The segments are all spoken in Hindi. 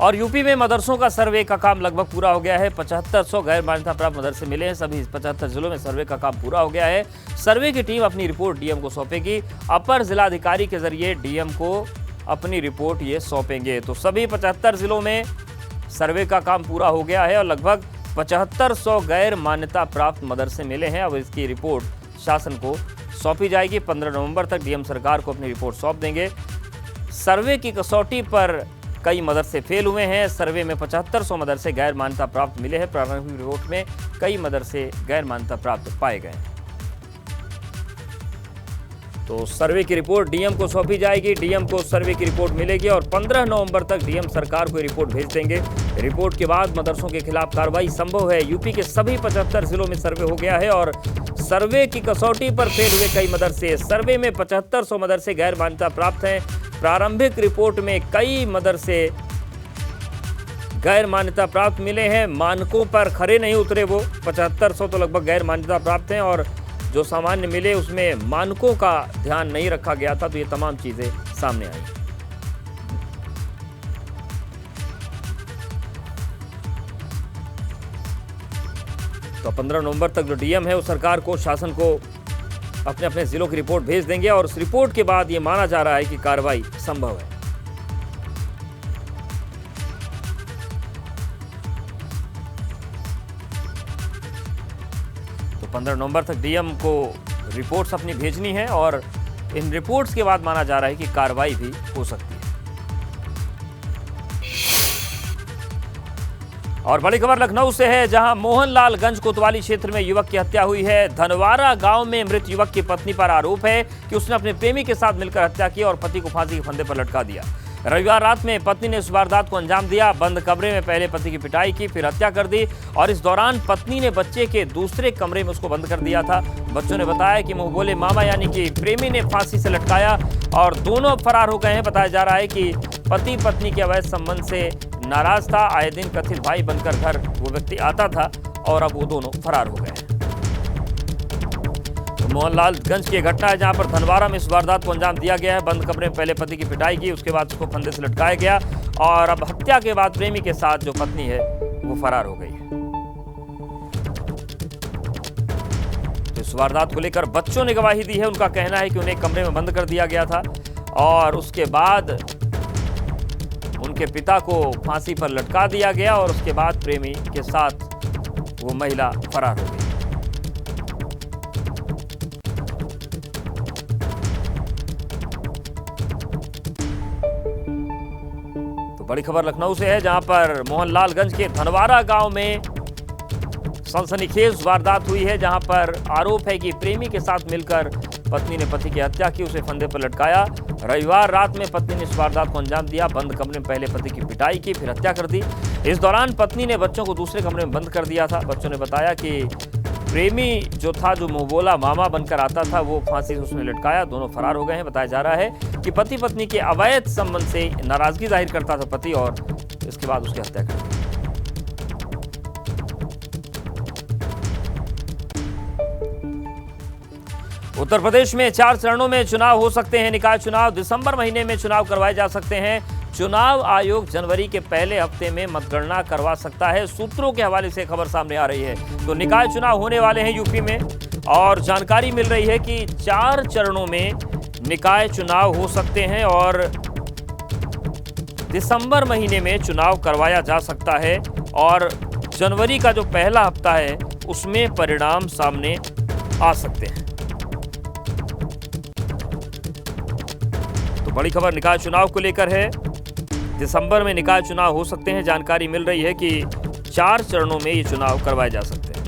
और यूपी में मदरसों का सर्वे का काम लगभग पूरा हो गया है। 7500 गैर मान्यता प्राप्त मदरसे मिले हैं। सभी 75 जिलों में सर्वे का काम पूरा हो गया है। सर्वे की टीम अपनी रिपोर्ट डीएम को सौंपेगी। अपर जिलाधिकारी के जरिए डीएम को अपनी रिपोर्ट ये सौंपेंगे। तो सभी 75 जिलों में सर्वे का काम पूरा हो गया है और लगभग 7500 गैर मान्यता प्राप्त मदरसे मिले हैं। अब इसकी रिपोर्ट शासन को सौंपी जाएगी। 15 नवंबर तक डीएम सरकार को अपनी रिपोर्ट सौंप देंगे। सर्वे की कसौटी पर कई मदरसे फेल हुए हैं। सर्वे में 7500 मदरसे गैर मान्यता प्राप्त मिले हैं। प्रारंभिक रिपोर्ट में कई मदरसे गैर मान्यता प्राप्त पाए गए हैं। तो सर्वे की रिपोर्ट डीएम को सौंपी जाएगी। डीएम को सर्वे की रिपोर्ट मिलेगी और 15 नवंबर तक डीएम सरकार को रिपोर्ट भेज देंगे। रिपोर्ट के बाद मदरसों के खिलाफ कार्रवाई संभव है। यूपी के सभी 75 जिलों में सर्वे हो गया है और सर्वे की कसौटी पर फेल हुए कई मदरसे। सर्वे में 7500 मदरसे गैर मान्यता प्राप्त हैं। प्रारंभिक रिपोर्ट में कई मदरसे गैर मान्यता प्राप्त मिले हैं। मानकों पर खरे नहीं उतरे वो 7500 तो लगभग गैर मान्यता प्राप्त हैं और जो सामान्य मिले उसमें मानकों का ध्यान नहीं रखा गया था। तो ये तमाम चीजें सामने आई। तो 15 नवंबर तक जो डीएम है वो सरकार को, शासन को अपने अपने जिलों की रिपोर्ट भेज देंगे और उस रिपोर्ट के बाद ये माना जा रहा है कि कार्रवाई संभव है। तो 15 नवंबर तक डीएम को रिपोर्ट्स अपनी भेजनी है और इन रिपोर्ट्स के बाद माना जा रहा है कि कार्रवाई भी हो सकती है। और बड़ी खबर लखनऊ से है, जहां मोहनलालगंज कोतवाली क्षेत्र में युवक की हत्या हुई है। धनवारा गांव में मृत युवक की पत्नी पर आरोप है कि उसने अपने प्रेमी के साथ मिलकर हत्या की और पति को फांसी के फंदे पर लटका दिया। रविवार रात में पत्नी ने इस वारदात को अंजाम दिया। बंद कमरे में पहले पति की पिटाई की, फिर हत्या कर दी और इस दौरान पत्नी ने बच्चे के दूसरे कमरे में उसको बंद कर दिया था। बच्चों ने बताया कि मुंह बोले मामा यानी कि प्रेमी ने फांसी से लटकाया और दोनों फरार हो गए हैं। बताया जा रहा है कि पति पत्नी के अवैध संबंध से नाराज था। आए दिन कथित भाई बनकर घर वो व्यक्ति आता था और अब वो दोनों फरार हो गए हैं। तो मोहनलालगंज की घटना है जहां पर धनवारा में इस वारदात को अंजाम दिया गया है। बंद कमरे में पहले पति की पिटाई की, उसके बाद उसको फंदे से लटकाया गया और अब हत्या के बाद प्रेमी के साथ जो पत्नी है वो फरार हो गई है। तो इस वारदात को लेकर बच्चों ने गवाही दी है। उनका कहना है कि उन्हें कमरे में बंद कर दिया गया था और उसके बाद उनके पिता को फांसी पर लटका दिया गया और उसके बाद प्रेमी के साथ वो महिला फरार हो गई। तो बड़ी खबर लखनऊ से है, जहां पर मोहनलालगंज के धनवारा गांव में सनसनीखेज वारदात हुई है, जहां पर आरोप है कि प्रेमी के साथ मिलकर पत्नी ने पति की हत्या की, उसे फंदे पर लटकाया। रविवार रात में पत्नी ने इस वारदात को अंजाम दिया। बंद कमरे में पहले पति की पिटाई की, फिर हत्या कर दी। इस दौरान पत्नी ने बच्चों को दूसरे कमरे में बंद कर दिया था। बच्चों ने बताया कि प्रेमी जो था, जो मुंह बोला मामा बनकर आता था, वो फांसी से उसने लटकाया। दोनों फरार हो गए हैं। बताया जा रहा है कि पति पत्नी के अवैध संबंध से नाराजगी जाहिर करता था पति और इसके बाद उसकी हत्या कर दी। उत्तर प्रदेश में 4 चरणों में चुनाव हो सकते हैं। निकाय चुनाव दिसंबर महीने में चुनाव करवाए जा सकते हैं। चुनाव आयोग जनवरी के पहले हफ्ते में मतगणना करवा सकता है। सूत्रों के हवाले से खबर सामने आ रही है। तो निकाय चुनाव होने वाले हैं यूपी में और जानकारी मिल रही है कि 4 चरणों में निकाय चुनाव हो सकते हैं और दिसंबर महीने में चुनाव करवाया जा सकता है और जनवरी का जो पहला हफ्ता है उसमें परिणाम सामने आ सकते हैं। तो बड़ी खबर निकाय चुनाव को लेकर है। दिसंबर में निकाय चुनाव हो सकते हैं। जानकारी मिल रही है कि 4 चरणों में ये चुनाव करवाए जा सकते हैं।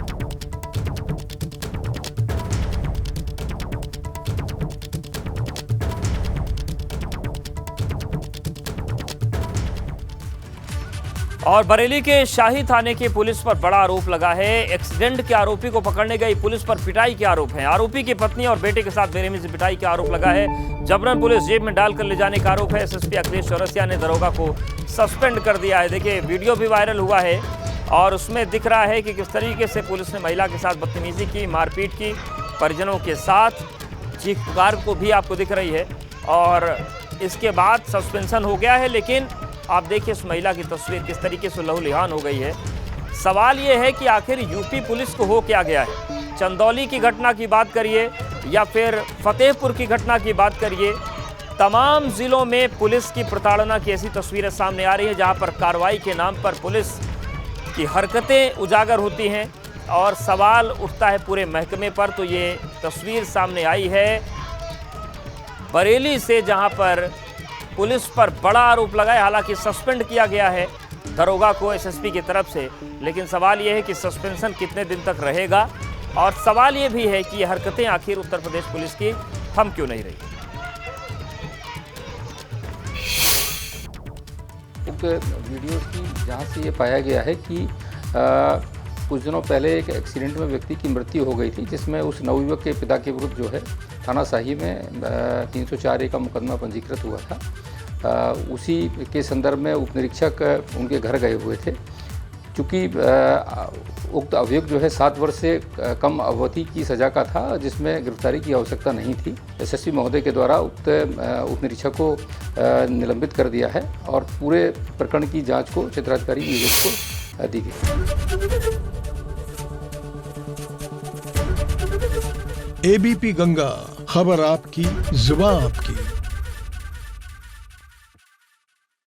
और बरेली के शाही थाने की पुलिस पर बड़ा आरोप लगा है। एक्सीडेंट के आरोपी को पकड़ने गई पुलिस पर पिटाई के आरोप हैं। आरोपी की पत्नी और बेटे के साथ बेरहमी से पिटाई के आरोप लगा है। जबरन पुलिस जेब में डालकर ले जाने का आरोप है। एसएसपी अखिलेश चौरसिया ने दरोगा को सस्पेंड कर दिया है। देखिए, वीडियो भी वायरल हुआ है और उसमें दिख रहा है कि किस तरीके से पुलिस ने महिला के साथ बदतमीजी की, मारपीट की परिजनों के साथ। चीख पुकार को भी आपको दिख रही है और इसके बाद सस्पेंशन हो गया है। लेकिन आप देखिए उस महिला की तस्वीर किस तरीके से लहूलुहान हो गई है। सवाल ये है कि आखिर यूपी पुलिस को हो क्या गया है। चंदौली की घटना की बात करिए या फिर फतेहपुर की घटना की बात करिए, तमाम जिलों में पुलिस की प्रताड़ना की ऐसी तस्वीरें सामने आ रही है जहां पर कार्रवाई के नाम पर पुलिस की हरकतें उजागर होती हैं और सवाल उठता है पूरे महकमे पर। तो ये तस्वीर सामने आई है बरेली से, जहां पर पुलिस पर बड़ा आरोप लगा है। हालांकि सस्पेंड किया गया है दरोगा को एसएसपी की तरफ से, लेकिन सवाल यह है कि सस्पेंशन कितने दिन तक रहेगा। और सवाल ये भी है कि ये हरकतें आखिर उत्तर प्रदेश पुलिस की थम क्यों नहीं रही। उक्त वीडियो की जहाँ से ये पाया गया है कि कुछ दिनों पहले एक एक्सीडेंट में व्यक्ति की मृत्यु हो गई थी, जिसमें उस नवयुवक के पिता के विरुद्ध जो है थाना शाही में 304A का मुकदमा पंजीकृत हुआ था। उसी के संदर्भ में उप निरीक्षक उनके घर गए हुए थे। चूँकि उक्त अभियुक्त जो है 7 वर्ष से कम अवधि की सज़ा का था, जिसमें गिरफ्तारी की आवश्यकता नहीं थी। एसएसपी महोदय के द्वारा उक्त उप निरीक्षक को निलंबित कर दिया है और पूरे प्रकरण की जांच को क्षेत्राधिकारी निदेशक को दी गई। एबीपी गंगा, खबर आपकी, जुबान आपकी।